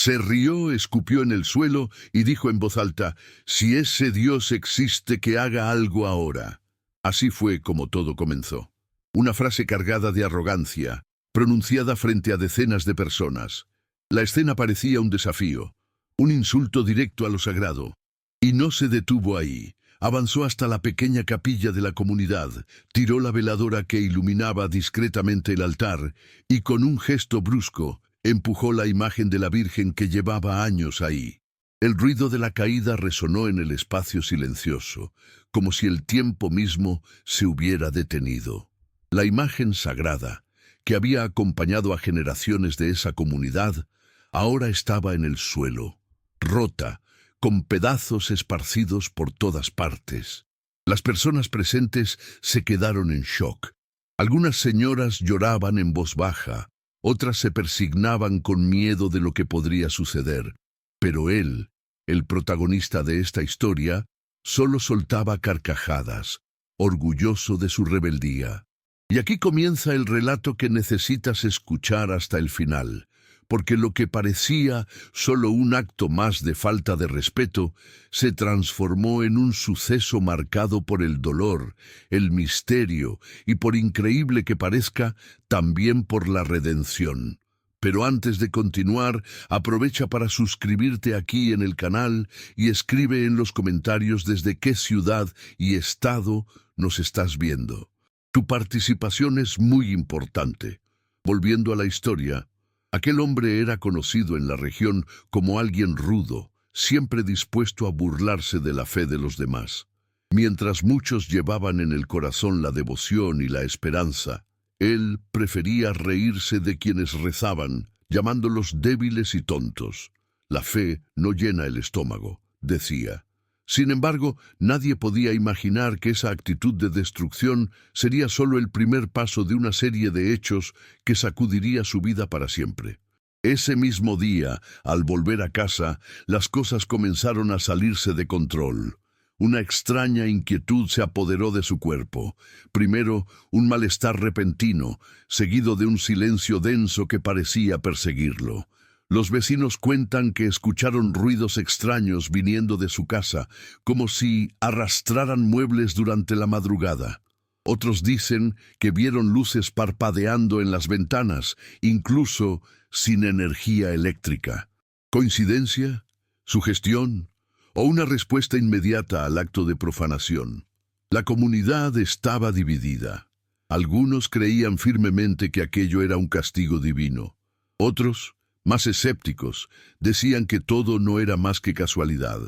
Se rió, escupió en el suelo y dijo en voz alta: «Si ese Dios existe, que haga algo ahora». Así fue como todo comenzó. Una frase cargada de arrogancia, pronunciada frente a decenas de personas. La escena parecía un desafío, un insulto directo a lo sagrado. Y no se detuvo ahí. Avanzó hasta la pequeña capilla de la comunidad, tiró la veladora que iluminaba discretamente el altar y con un gesto brusco empujó la imagen de la Virgen que llevaba años ahí. El ruido de la caída resonó en el espacio silencioso, como si el tiempo mismo se hubiera detenido. La imagen sagrada, que había acompañado a generaciones de esa comunidad, ahora estaba en el suelo, rota, con pedazos esparcidos por todas partes. Las personas presentes se quedaron en shock. Algunas señoras lloraban en voz baja, otras se persignaban con miedo de lo que podría suceder. Pero él, el protagonista de esta historia, solo soltaba carcajadas, orgulloso de su rebeldía. Y aquí comienza el relato que necesitas escuchar hasta el final, porque lo que parecía solo un acto más de falta de respeto se transformó en un suceso marcado por el dolor, el misterio y, por increíble que parezca, también por la redención. Pero antes de continuar, aprovecha para suscribirte aquí en el canal y escribe en los comentarios desde qué ciudad y estado nos estás viendo. Tu participación es muy importante. Volviendo a la historia, aquel hombre era conocido en la región como alguien rudo, siempre dispuesto a burlarse de la fe de los demás. Mientras muchos llevaban en el corazón la devoción y la esperanza, él prefería reírse de quienes rezaban, llamándolos débiles y tontos. La fe no llena el estómago, decía. Sin embargo, nadie podía imaginar que esa actitud de destrucción sería solo el primer paso de una serie de hechos que sacudiría su vida para siempre. Ese mismo día, al volver a casa, las cosas comenzaron a salirse de control. Una extraña inquietud se apoderó de su cuerpo. Primero, un malestar repentino, seguido de un silencio denso que parecía perseguirlo. Los vecinos cuentan que escucharon ruidos extraños viniendo de su casa, como si arrastraran muebles durante la madrugada. Otros dicen que vieron luces parpadeando en las ventanas, incluso sin energía eléctrica. ¿Coincidencia? ¿Sugestión? ¿O una respuesta inmediata al acto de profanación? La comunidad estaba dividida. Algunos creían firmemente que aquello era un castigo divino. Otros, más escépticos, decían que todo no era más que casualidad.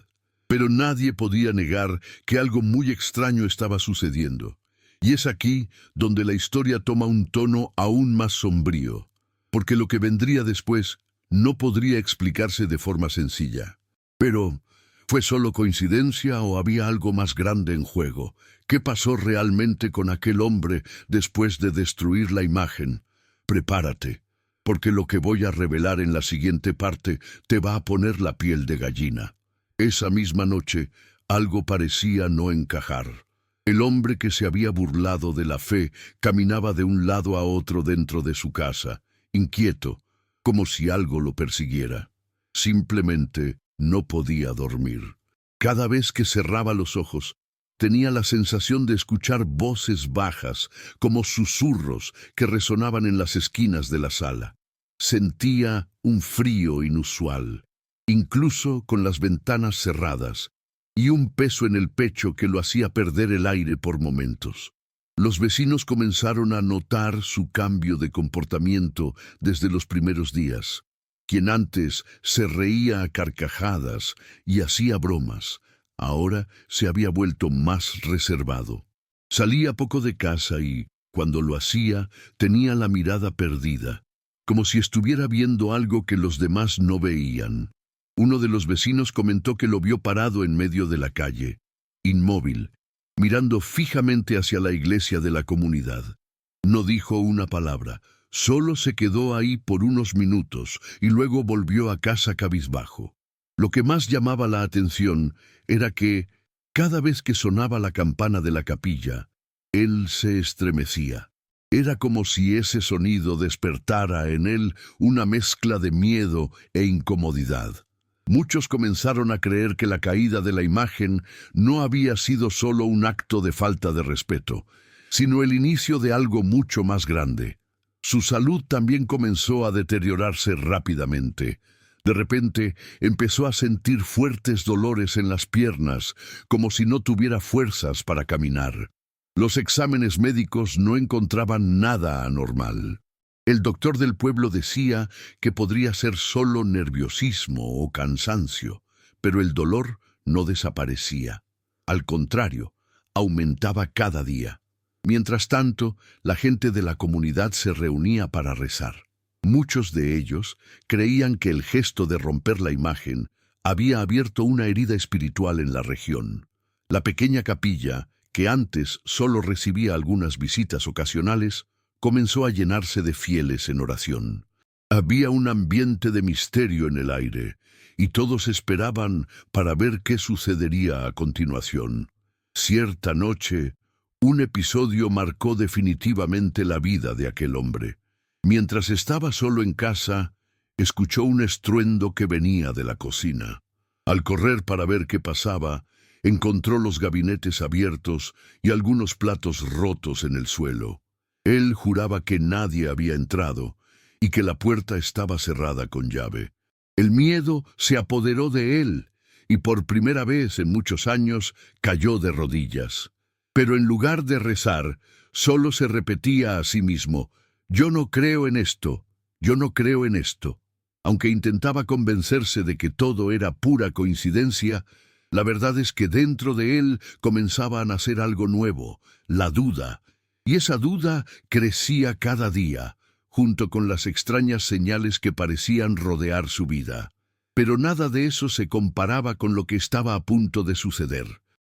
Pero nadie podía negar que algo muy extraño estaba sucediendo. Y es aquí donde la historia toma un tono aún más sombrío, porque lo que vendría después no podría explicarse de forma sencilla. Pero, ¿fue solo coincidencia o había algo más grande en juego? ¿Qué pasó realmente con aquel hombre después de destruir la imagen? Prepárate, porque lo que voy a revelar en la siguiente parte te va a poner la piel de gallina. Esa misma noche, algo parecía no encajar. El hombre que se había burlado de la fe caminaba de un lado a otro dentro de su casa, inquieto, como si algo lo persiguiera. Simplemente no podía dormir. Cada vez que cerraba los ojos, tenía la sensación de escuchar voces bajas, como susurros que resonaban en las esquinas de la sala. Sentía un frío inusual, incluso con las ventanas cerradas, y un peso en el pecho que lo hacía perder el aire por momentos. Los vecinos comenzaron a notar su cambio de comportamiento desde los primeros días. Quien antes se reía a carcajadas y hacía bromas, ahora se había vuelto más reservado. Salía poco de casa y, cuando lo hacía, tenía la mirada perdida, como si estuviera viendo algo que los demás no veían. Uno de los vecinos comentó que lo vio parado en medio de la calle, inmóvil, mirando fijamente hacia la iglesia de la comunidad. No dijo una palabra, solo se quedó ahí por unos minutos y luego volvió a casa cabizbajo. Lo que más llamaba la atención era que, cada vez que sonaba la campana de la capilla, él se estremecía. Era como si ese sonido despertara en él una mezcla de miedo e incomodidad. Muchos comenzaron a creer que la caída de la imagen no había sido solo un acto de falta de respeto, sino el inicio de algo mucho más grande. Su salud también comenzó a deteriorarse rápidamente. De repente empezó a sentir fuertes dolores en las piernas, como si no tuviera fuerzas para caminar. Los exámenes médicos no encontraban nada anormal. El doctor del pueblo decía que podría ser solo nerviosismo o cansancio, pero el dolor no desaparecía. Al contrario, aumentaba cada día. Mientras tanto, la gente de la comunidad se reunía para rezar. Muchos de ellos creían que el gesto de romper la imagen había abierto una herida espiritual en la región. La pequeña capilla, que antes solo recibía algunas visitas ocasionales, comenzó a llenarse de fieles en oración. Había un ambiente de misterio en el aire, y todos esperaban para ver qué sucedería a continuación. Cierta noche, un episodio marcó definitivamente la vida de aquel hombre. Mientras estaba solo en casa, escuchó un estruendo que venía de la cocina. Al correr para ver qué pasaba, encontró los gabinetes abiertos y algunos platos rotos en el suelo. Él juraba que nadie había entrado y que la puerta estaba cerrada con llave. El miedo se apoderó de él y por primera vez en muchos años cayó de rodillas. Pero en lugar de rezar, solo se repetía a sí mismo: «Yo no creo en esto, yo no creo en esto». Aunque intentaba convencerse de que todo era pura coincidencia, la verdad es que dentro de él comenzaba a nacer algo nuevo, la duda. Y esa duda crecía cada día, junto con las extrañas señales que parecían rodear su vida. Pero nada de eso se comparaba con lo que estaba a punto de suceder.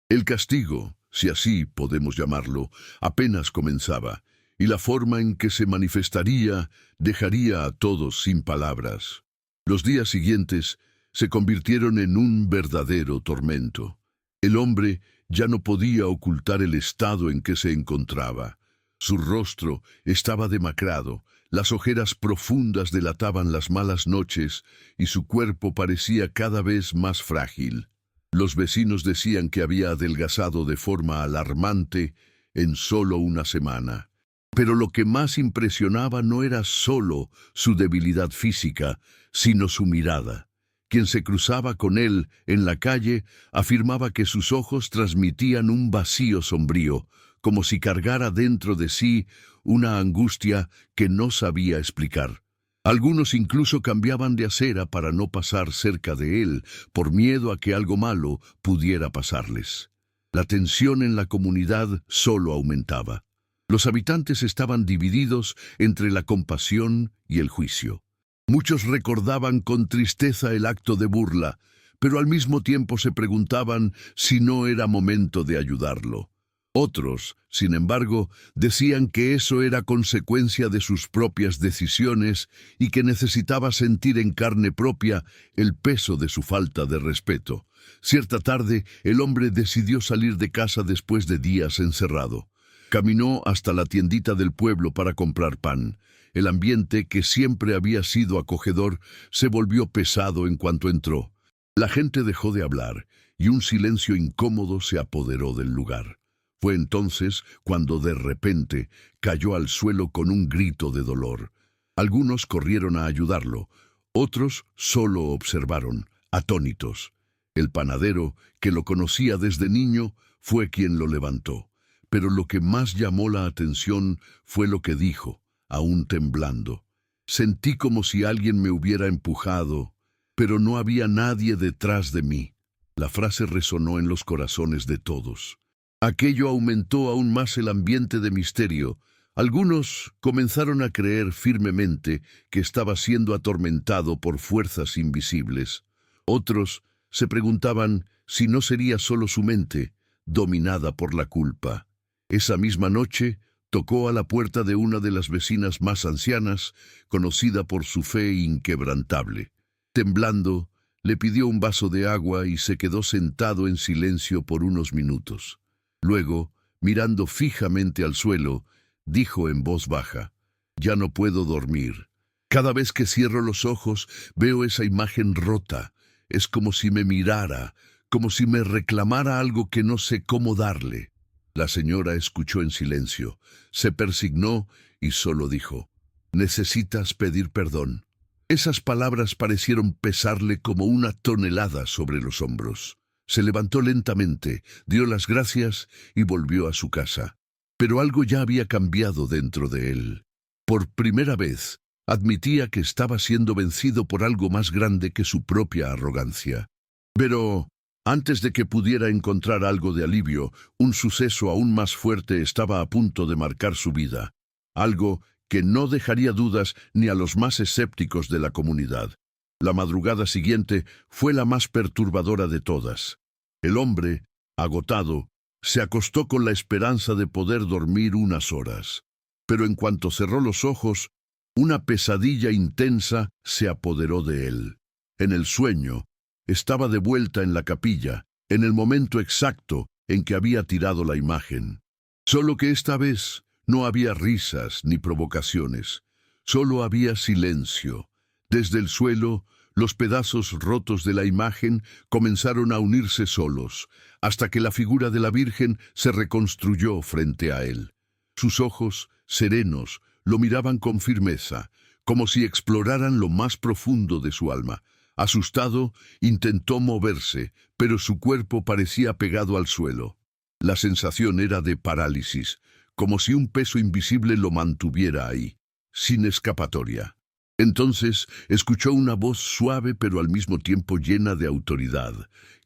El castigo, si así podemos llamarlo, apenas comenzaba, y la forma en que se manifestaría dejaría a todos sin palabras. Los días siguientes se convirtieron en un verdadero tormento. El hombre ya no podía ocultar el estado en que se encontraba. Su rostro estaba demacrado, las ojeras profundas delataban las malas noches y su cuerpo parecía cada vez más frágil. Los vecinos decían que había adelgazado de forma alarmante en solo una semana. Pero lo que más impresionaba no era solo su debilidad física, sino su mirada. Quien se cruzaba con él en la calle afirmaba que sus ojos transmitían un vacío sombrío, como si cargara dentro de sí una angustia que no sabía explicar. Algunos incluso cambiaban de acera para no pasar cerca de él, por miedo a que algo malo pudiera pasarles. La tensión en la comunidad solo aumentaba. Los habitantes estaban divididos entre la compasión y el juicio. Muchos recordaban con tristeza el acto de burla, pero al mismo tiempo se preguntaban si no era momento de ayudarlo. Otros, sin embargo, decían que eso era consecuencia de sus propias decisiones y que necesitaba sentir en carne propia el peso de su falta de respeto. Cierta tarde, el hombre decidió salir de casa después de días encerrado. Caminó hasta la tiendita del pueblo para comprar pan. El ambiente, que siempre había sido acogedor, se volvió pesado en cuanto entró. La gente dejó de hablar y un silencio incómodo se apoderó del lugar. Fue entonces cuando de repente cayó al suelo con un grito de dolor. Algunos corrieron a ayudarlo, otros solo observaron, atónitos. El panadero, que lo conocía desde niño, fue quien lo levantó. Pero lo que más llamó la atención fue lo que dijo, aún temblando. Sentí como si alguien me hubiera empujado, pero no había nadie detrás de mí. La frase resonó en los corazones de todos. Aquello aumentó aún más el ambiente de misterio. Algunos comenzaron a creer firmemente que estaba siendo atormentado por fuerzas invisibles. Otros se preguntaban si no sería solo su mente, dominada por la culpa. Esa misma noche tocó a la puerta de una de las vecinas más ancianas, conocida por su fe inquebrantable. Temblando, le pidió un vaso de agua y se quedó sentado en silencio por unos minutos. Luego, mirando fijamente al suelo, dijo en voz baja. Ya no puedo dormir. Cada vez que cierro los ojos, veo esa imagen rota. Es como si me mirara, como si me reclamara algo que no sé cómo darle. La señora escuchó en silencio, se persignó y solo dijo: «Necesitas pedir perdón». Esas palabras parecieron pesarle como una tonelada sobre los hombros. Se levantó lentamente, dio las gracias y volvió a su casa. Pero algo ya había cambiado dentro de él. Por primera vez, admitía que estaba siendo vencido por algo más grande que su propia arrogancia. Pero antes de que pudiera encontrar algo de alivio, un suceso aún más fuerte estaba a punto de marcar su vida. Algo que no dejaría dudas ni a los más escépticos de la comunidad. La madrugada siguiente fue la más perturbadora de todas. El hombre, agotado, se acostó con la esperanza de poder dormir unas horas. Pero en cuanto cerró los ojos, una pesadilla intensa se apoderó de él. En el sueño, estaba de vuelta en la capilla, en el momento exacto en que había tirado la imagen. Solo que esta vez no había risas ni provocaciones, solo había silencio. Desde el suelo, los pedazos rotos de la imagen comenzaron a unirse solos, hasta que la figura de la Virgen se reconstruyó frente a él. Sus ojos, serenos, lo miraban con firmeza, como si exploraran lo más profundo de su alma. Asustado, intentó moverse, pero su cuerpo parecía pegado al suelo. La sensación era de parálisis, como si un peso invisible lo mantuviera ahí, sin escapatoria. Entonces escuchó una voz suave pero al mismo tiempo llena de autoridad,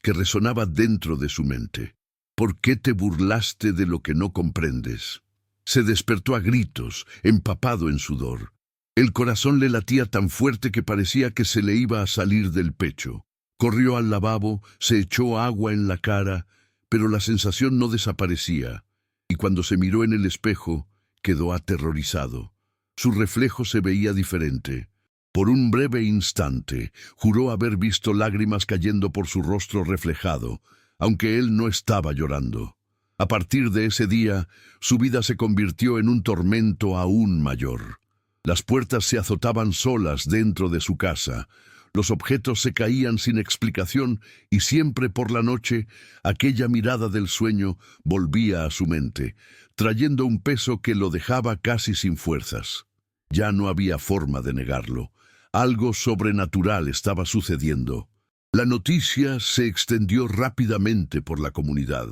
que resonaba dentro de su mente. «¿Por qué te burlaste de lo que no comprendes?». Se despertó a gritos, empapado en sudor. El corazón le latía tan fuerte que parecía que se le iba a salir del pecho. Corrió al lavabo, se echó agua en la cara, pero la sensación no desaparecía, y cuando se miró en el espejo, quedó aterrorizado. Su reflejo se veía diferente. Por un breve instante, juró haber visto lágrimas cayendo por su rostro reflejado, aunque él no estaba llorando. A partir de ese día, su vida se convirtió en un tormento aún mayor. Las puertas se azotaban solas dentro de su casa, los objetos se caían sin explicación y siempre por la noche aquella mirada del sueño volvía a su mente, trayendo un peso que lo dejaba casi sin fuerzas. Ya no había forma de negarlo. Algo sobrenatural estaba sucediendo. La noticia se extendió rápidamente por la comunidad.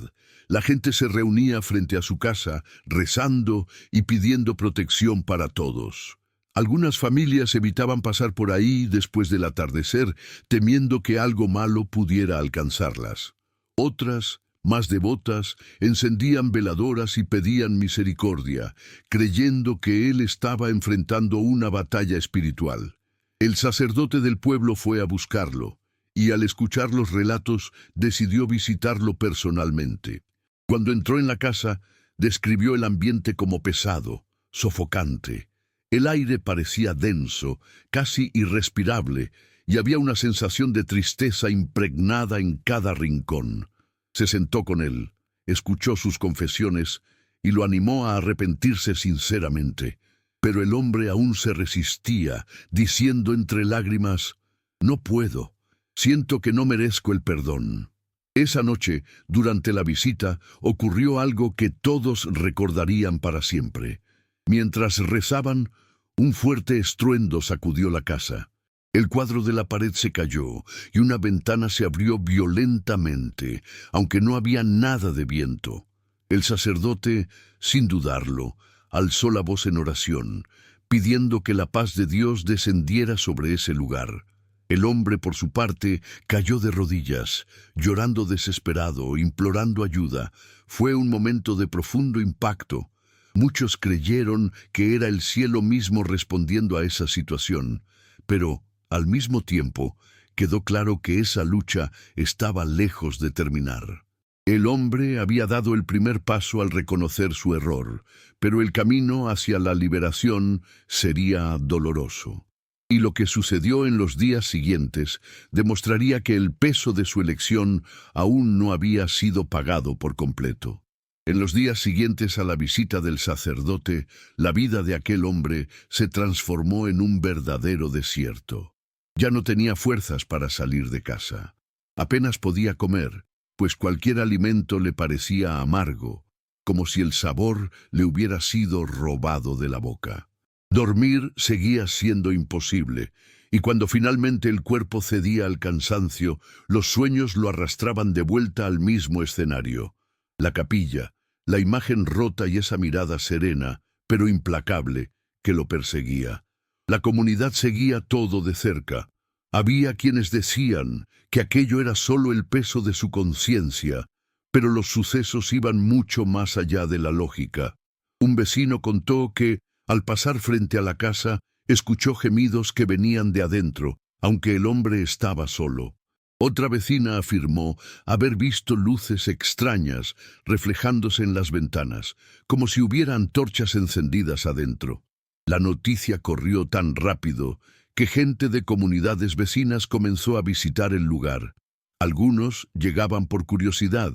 La gente se reunía frente a su casa, rezando y pidiendo protección para todos. Algunas familias evitaban pasar por ahí después del atardecer, temiendo que algo malo pudiera alcanzarlas. Otras, más devotas, encendían veladoras y pedían misericordia, creyendo que él estaba enfrentando una batalla espiritual. El sacerdote del pueblo fue a buscarlo, y al escuchar los relatos decidió visitarlo personalmente. Cuando entró en la casa, describió el ambiente como pesado, sofocante. El aire parecía denso, casi irrespirable, y había una sensación de tristeza impregnada en cada rincón. Se sentó con él, escuchó sus confesiones y lo animó a arrepentirse sinceramente. Pero el hombre aún se resistía, diciendo entre lágrimas: «No puedo, siento que no merezco el perdón». Esa noche, durante la visita, ocurrió algo que todos recordarían para siempre. Mientras rezaban, un fuerte estruendo sacudió la casa. El cuadro de la pared se cayó y una ventana se abrió violentamente, aunque no había nada de viento. El sacerdote, sin dudarlo, alzó la voz en oración, pidiendo que la paz de Dios descendiera sobre ese lugar. El hombre, por su parte, cayó de rodillas, llorando desesperado, implorando ayuda. Fue un momento de profundo impacto. Muchos creyeron que era el cielo mismo respondiendo a esa situación, pero, al mismo tiempo, quedó claro que esa lucha estaba lejos de terminar. El hombre había dado el primer paso al reconocer su error, pero el camino hacia la liberación sería doloroso. Y lo que sucedió en los días siguientes demostraría que el peso de su elección aún no había sido pagado por completo. En los días siguientes a la visita del sacerdote, la vida de aquel hombre se transformó en un verdadero desierto. Ya no tenía fuerzas para salir de casa. Apenas podía comer, pues cualquier alimento le parecía amargo, como si el sabor le hubiera sido robado de la boca. Dormir seguía siendo imposible, y cuando finalmente el cuerpo cedía al cansancio, los sueños lo arrastraban de vuelta al mismo escenario. La capilla, la imagen rota y esa mirada serena, pero implacable, que lo perseguía. La comunidad seguía todo de cerca. Había quienes decían que aquello era solo el peso de su conciencia, pero los sucesos iban mucho más allá de la lógica. Un vecino contó que, al pasar frente a la casa, escuchó gemidos que venían de adentro, aunque el hombre estaba solo. Otra vecina afirmó haber visto luces extrañas reflejándose en las ventanas, como si hubiera antorchas encendidas adentro. La noticia corrió tan rápido que gente de comunidades vecinas comenzó a visitar el lugar. Algunos llegaban por curiosidad,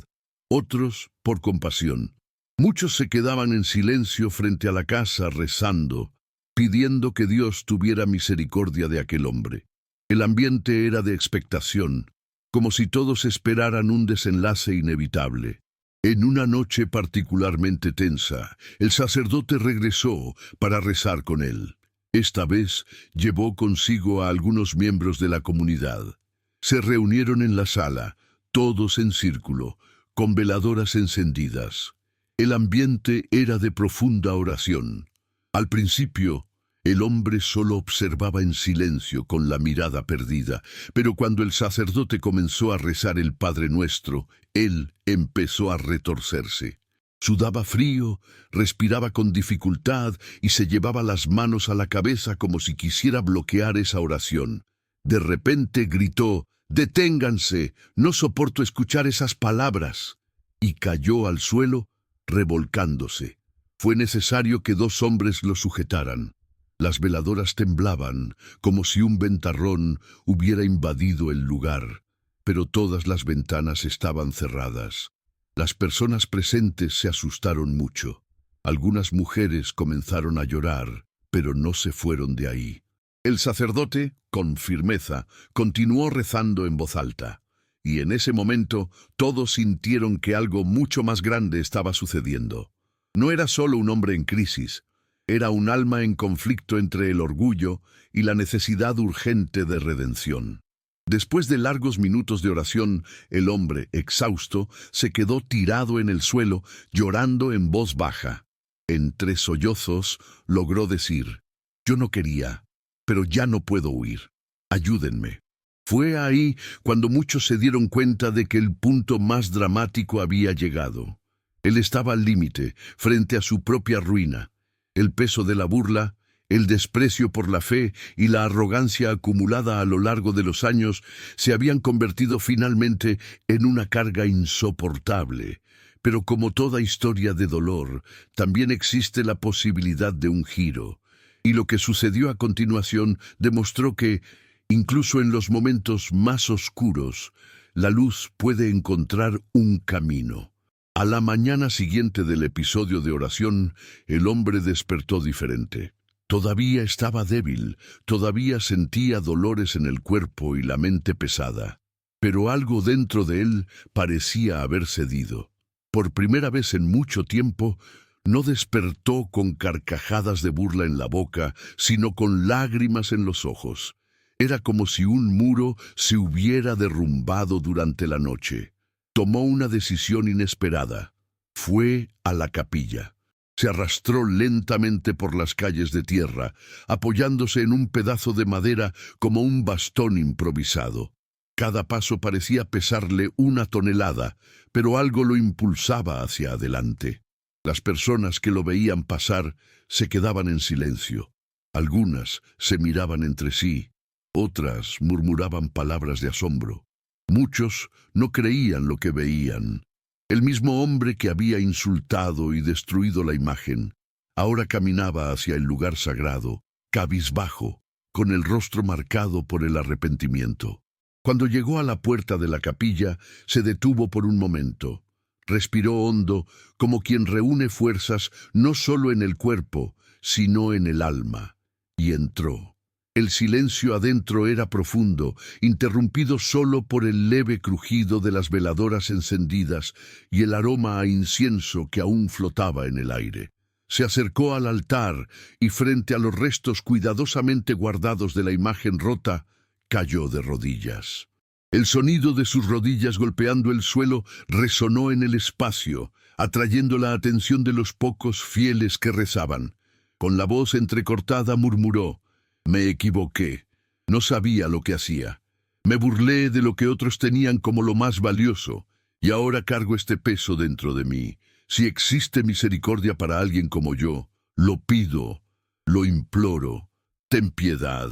otros por compasión. Muchos se quedaban en silencio frente a la casa rezando, pidiendo que Dios tuviera misericordia de aquel hombre. El ambiente era de expectación, como si todos esperaran un desenlace inevitable. En una noche particularmente tensa, el sacerdote regresó para rezar con él. Esta vez llevó consigo a algunos miembros de la comunidad. Se reunieron en la sala, todos en círculo, con veladoras encendidas. El ambiente era de profunda oración. Al principio, el hombre solo observaba en silencio con la mirada perdida, pero cuando el sacerdote comenzó a rezar el Padre Nuestro, él empezó a retorcerse. Sudaba frío, respiraba con dificultad y se llevaba las manos a la cabeza como si quisiera bloquear esa oración. De repente gritó: «¡Deténganse! ¡No soporto escuchar esas palabras!» Y cayó al suelo, revolcándose. Fue necesario que 2 hombres lo sujetaran. Las veladoras temblaban, como si un ventarrón hubiera invadido el lugar, pero todas las ventanas estaban cerradas. Las personas presentes se asustaron mucho. Algunas mujeres comenzaron a llorar, pero no se fueron de ahí. El sacerdote, con firmeza, continuó rezando en voz alta, y en ese momento todos sintieron que algo mucho más grande estaba sucediendo. No era solo un hombre en crisis, era un alma en conflicto entre el orgullo y la necesidad urgente de redención. Después de largos minutos de oración, el hombre, exhausto, se quedó tirado en el suelo, llorando en voz baja. Entre sollozos, logró decir: «Yo no quería, pero ya no puedo huir. Ayúdenme». Fue ahí cuando muchos se dieron cuenta de que el punto más dramático había llegado. Él estaba al límite, frente a su propia ruina. El peso de la burla, el desprecio por la fe y la arrogancia acumulada a lo largo de los años se habían convertido finalmente en una carga insoportable. Pero como toda historia de dolor, también existe la posibilidad de un giro. Y lo que sucedió a continuación demostró que, incluso en los momentos más oscuros, la luz puede encontrar un camino. A la mañana siguiente del episodio de oración, el hombre despertó diferente. Todavía estaba débil, todavía sentía dolores en el cuerpo y la mente pesada, pero algo dentro de él parecía haber cedido. Por primera vez en mucho tiempo, no despertó con carcajadas de burla en la boca, sino con lágrimas en los ojos. Era como si un muro se hubiera derrumbado durante la noche. Tomó una decisión inesperada. Fue a la capilla. Se arrastró lentamente por las calles de tierra, apoyándose en un pedazo de madera como un bastón improvisado. Cada paso parecía pesarle 1 tonelada, pero algo lo impulsaba hacia adelante. Las personas que lo veían pasar se quedaban en silencio. Algunas se miraban entre sí, otras murmuraban palabras de asombro. Muchos no creían lo que veían. El mismo hombre que había insultado y destruido la imagen, ahora caminaba hacia el lugar sagrado, cabizbajo, con el rostro marcado por el arrepentimiento. Cuando llegó a la puerta de la capilla, se detuvo por un momento. Respiró hondo, como quien reúne fuerzas no solo en el cuerpo, sino en el alma, y entró. El silencio adentro era profundo, interrumpido solo por el leve crujido de las veladoras encendidas y el aroma a incienso que aún flotaba en el aire. Se acercó al altar y frente a los restos cuidadosamente guardados de la imagen rota, cayó de rodillas. El sonido de sus rodillas golpeando el suelo resonó en el espacio, atrayendo la atención de los pocos fieles que rezaban. Con la voz entrecortada murmuró: «Me equivoqué, no sabía lo que hacía. Me burlé de lo que otros tenían como lo más valioso, y ahora cargo este peso dentro de mí. Si existe misericordia para alguien como yo, lo pido, lo imploro, ten piedad».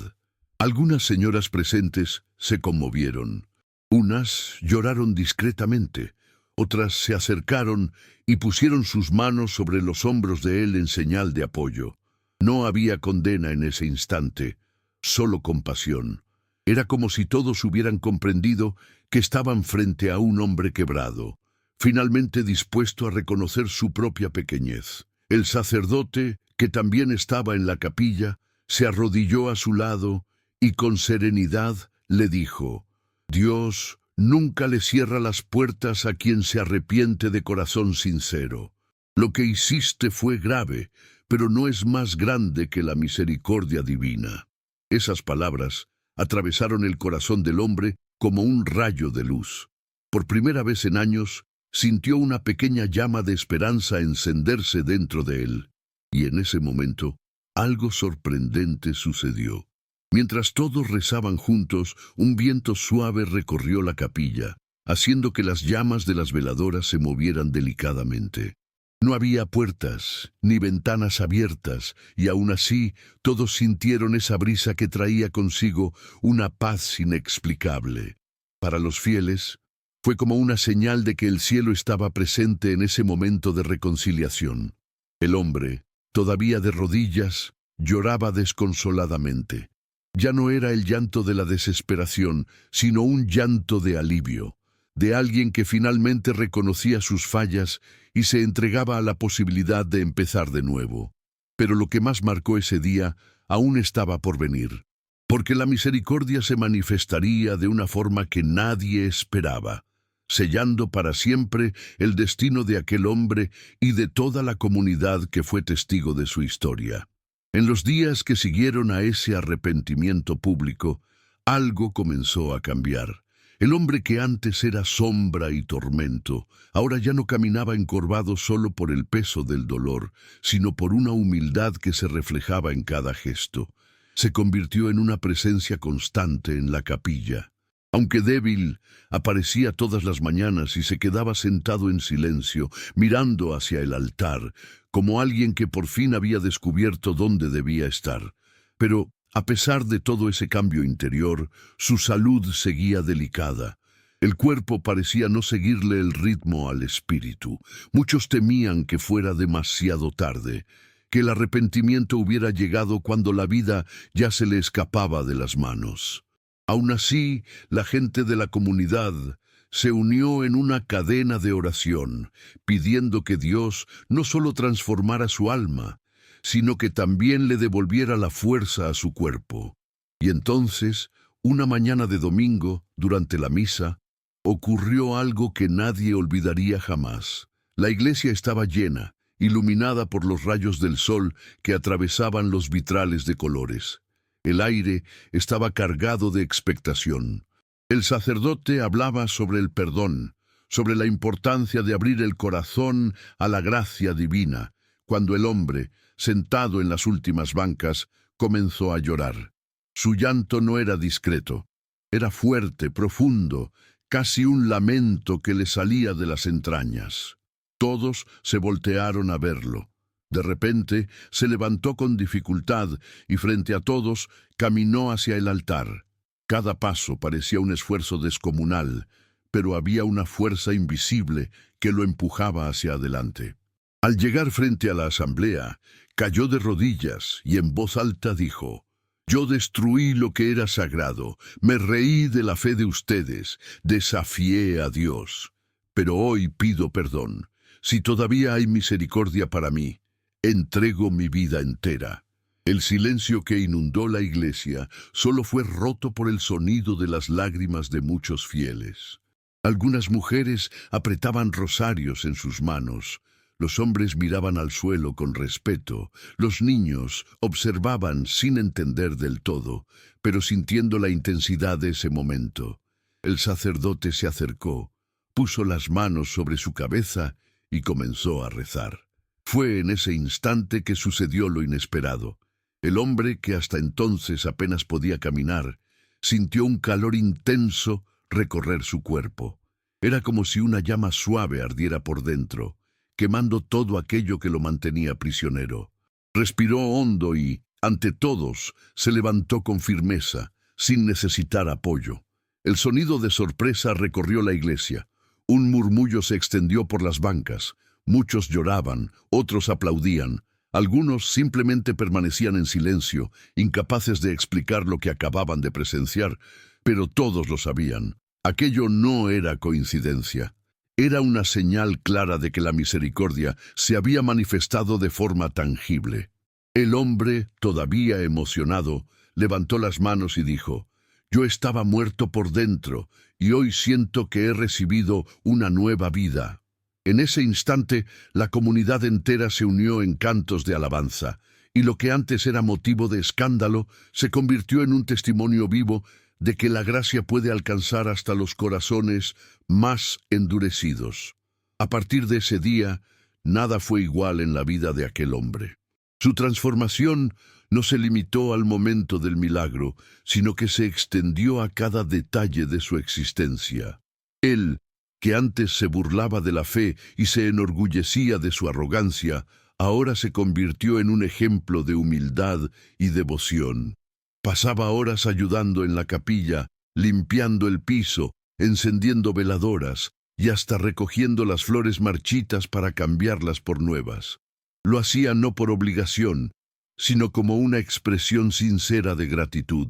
Algunas señoras presentes se conmovieron. Unas lloraron discretamente, otras se acercaron y pusieron sus manos sobre los hombros de él en señal de apoyo. No había condena en ese instante, solo compasión. Era como si todos hubieran comprendido que estaban frente a un hombre quebrado, finalmente dispuesto a reconocer su propia pequeñez. El sacerdote, que también estaba en la capilla, se arrodilló a su lado y con serenidad le dijo: «Dios nunca le cierra las puertas a quien se arrepiente de corazón sincero. Lo que hiciste fue grave, pero no es más grande que la misericordia divina». Esas palabras atravesaron el corazón del hombre como un rayo de luz. Por primera vez en años, sintió una pequeña llama de esperanza encenderse dentro de él. Y en ese momento, algo sorprendente sucedió. Mientras todos rezaban juntos, un viento suave recorrió la capilla, haciendo que las llamas de las veladoras se movieran delicadamente. No había puertas ni ventanas abiertas, y aún así todos sintieron esa brisa que traía consigo una paz inexplicable. Para los fieles, fue como una señal de que el cielo estaba presente en ese momento de reconciliación. El hombre, todavía de rodillas, lloraba desconsoladamente. Ya no era el llanto de la desesperación, sino un llanto de alivio, de alguien que finalmente reconocía sus fallas y se entregaba a la posibilidad de empezar de nuevo. Pero lo que más marcó ese día aún estaba por venir, porque la misericordia se manifestaría de una forma que nadie esperaba, sellando para siempre el destino de aquel hombre y de toda la comunidad que fue testigo de su historia. En los días que siguieron a ese arrepentimiento público, algo comenzó a cambiar. El hombre que antes era sombra y tormento, ahora ya no caminaba encorvado solo por el peso del dolor, sino por una humildad que se reflejaba en cada gesto. Se convirtió en una presencia constante en la capilla. Aunque débil, aparecía todas las mañanas y se quedaba sentado en silencio, mirando hacia el altar, como alguien que por fin había descubierto dónde debía estar. Pero, a pesar de todo ese cambio interior, su salud seguía delicada. El cuerpo parecía no seguirle el ritmo al espíritu. Muchos temían que fuera demasiado tarde, que el arrepentimiento hubiera llegado cuando la vida ya se le escapaba de las manos. Aún así, la gente de la comunidad se unió en una cadena de oración, pidiendo que Dios no solo transformara su alma, sino que también le devolviera la fuerza a su cuerpo. Y entonces, una mañana de domingo, durante la misa, ocurrió algo que nadie olvidaría jamás. La iglesia estaba llena, iluminada por los rayos del sol que atravesaban los vitrales de colores. El aire estaba cargado de expectación. El sacerdote hablaba sobre el perdón, sobre la importancia de abrir el corazón a la gracia divina, cuando el hombre, sentado en las últimas bancas, comenzó a llorar. Su llanto no era discreto, era fuerte, profundo, casi un lamento que le salía de las entrañas. Todos se voltearon a verlo. De repente se levantó con dificultad y frente a todos caminó hacia el altar. Cada paso parecía un esfuerzo descomunal, pero había una fuerza invisible que lo empujaba hacia adelante. Al llegar frente a la asamblea, cayó de rodillas y en voz alta dijo: «Yo destruí lo que era sagrado, me reí de la fe de ustedes, desafié a Dios. pero hoy pido perdón. Si todavía hay misericordia para mí, entrego mi vida entera. El silencio que inundó la iglesia solo fue roto por el sonido de las lágrimas de muchos fieles. Algunas mujeres apretaban rosarios en sus manos. Los hombres miraban al suelo con respeto. Los niños observaban sin entender del todo, pero sintiendo la intensidad de ese momento. El sacerdote se acercó, puso las manos sobre su cabeza y comenzó a rezar. Fue en ese instante que sucedió lo inesperado. El hombre, que hasta entonces apenas podía caminar, sintió un calor intenso recorrer su cuerpo. Era como si una llama suave ardiera por dentro, quemando todo aquello que lo mantenía prisionero. Respiró hondo y, ante todos, se levantó con firmeza, sin necesitar apoyo. El sonido de sorpresa recorrió la iglesia. Un murmullo se extendió por las bancas. Muchos lloraban, otros aplaudían. Algunos simplemente permanecían en silencio, incapaces de explicar lo que acababan de presenciar, pero todos lo sabían. Aquello no era coincidencia. Era una señal clara de que la misericordia se había manifestado de forma tangible. El hombre, todavía emocionado, levantó las manos y dijo: «Yo estaba muerto por dentro, y hoy siento que he recibido una nueva vida». En ese instante, la comunidad entera se unió en cantos de alabanza, y lo que antes era motivo de escándalo se convirtió en un testimonio vivo de que la gracia puede alcanzar hasta los corazones más endurecidos. A partir de ese día, nada fue igual en la vida de aquel hombre. Su transformación no se limitó al momento del milagro, sino que se extendió a cada detalle de su existencia. Él, que antes se burlaba de la fe y se enorgullecía de su arrogancia, ahora se convirtió en un ejemplo de humildad y devoción. Pasaba horas ayudando en la capilla, limpiando el piso, encendiendo veladoras y hasta recogiendo las flores marchitas para cambiarlas por nuevas. Lo hacía no por obligación, sino como una expresión sincera de gratitud.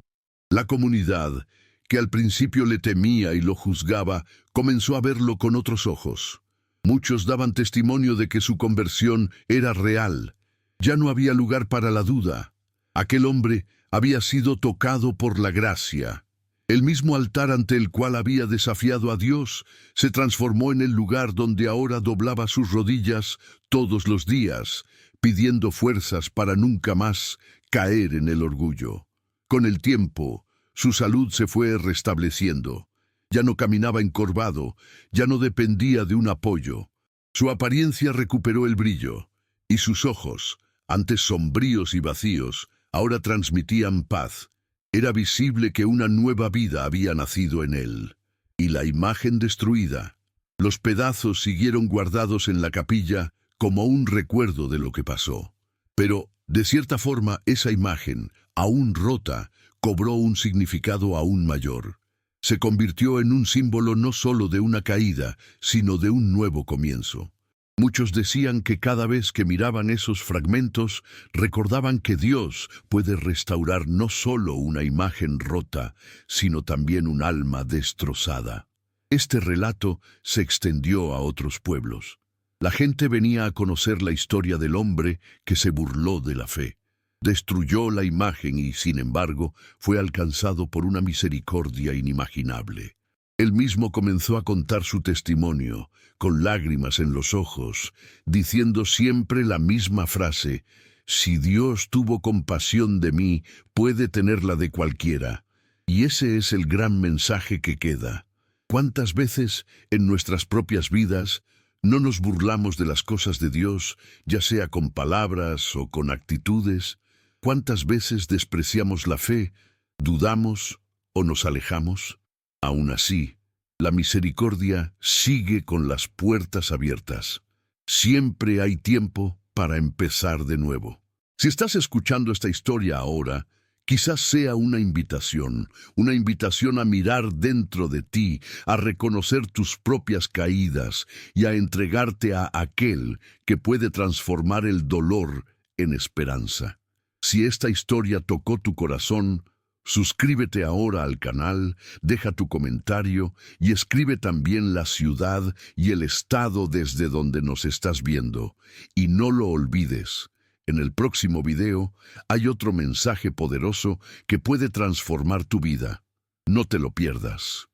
La comunidad, que al principio le temía y lo juzgaba, comenzó a verlo con otros ojos. Muchos daban testimonio de que su conversión era real. Ya no había lugar para la duda. Aquel hombre había sido tocado por la gracia. El mismo altar ante el cual había desafiado a Dios se transformó en el lugar donde ahora doblaba sus rodillas todos los días, pidiendo fuerzas para nunca más caer en el orgullo. Con el tiempo, su salud se fue restableciendo. Ya no caminaba encorvado, ya no dependía de un apoyo. Su apariencia recuperó el brillo, y sus ojos, antes sombríos y vacíos, ahora transmitían paz. Era visible que una nueva vida había nacido en él. Y la imagen destruida, los pedazos siguieron guardados en la capilla como un recuerdo de lo que pasó. Pero, de cierta forma, esa imagen, aún rota, cobró un significado aún mayor. Se convirtió en un símbolo no solo de una caída, sino de un nuevo comienzo. Muchos decían que cada vez que miraban esos fragmentos, recordaban que Dios puede restaurar no solo una imagen rota, sino también un alma destrozada. Este relato se extendió a otros pueblos. La gente venía a conocer la historia del hombre que se burló de la fe. Destruyó la imagen y, sin embargo, fue alcanzado por una misericordia inimaginable. Él mismo comenzó a contar su testimonio, con lágrimas en los ojos, diciendo siempre la misma frase: «Si Dios tuvo compasión de mí, puede tenerla de cualquiera». Y ese es el gran mensaje que queda. ¿Cuántas veces en nuestras propias vidas no nos burlamos de las cosas de Dios, ya sea con palabras o con actitudes? ¿Cuántas veces despreciamos la fe, dudamos o nos alejamos? Aún así, la misericordia sigue con las puertas abiertas. Siempre hay tiempo para empezar de nuevo. Si estás escuchando esta historia ahora, quizás sea una invitación a mirar dentro de ti, a reconocer tus propias caídas y a entregarte a aquel que puede transformar el dolor en esperanza. Si esta historia tocó tu corazón, Suscríbete ahora al canal, deja tu comentario y escribe también la ciudad y el estado desde donde nos estás viendo. Y no lo olvides, en el próximo video hay otro mensaje poderoso que puede transformar tu vida. No te lo pierdas.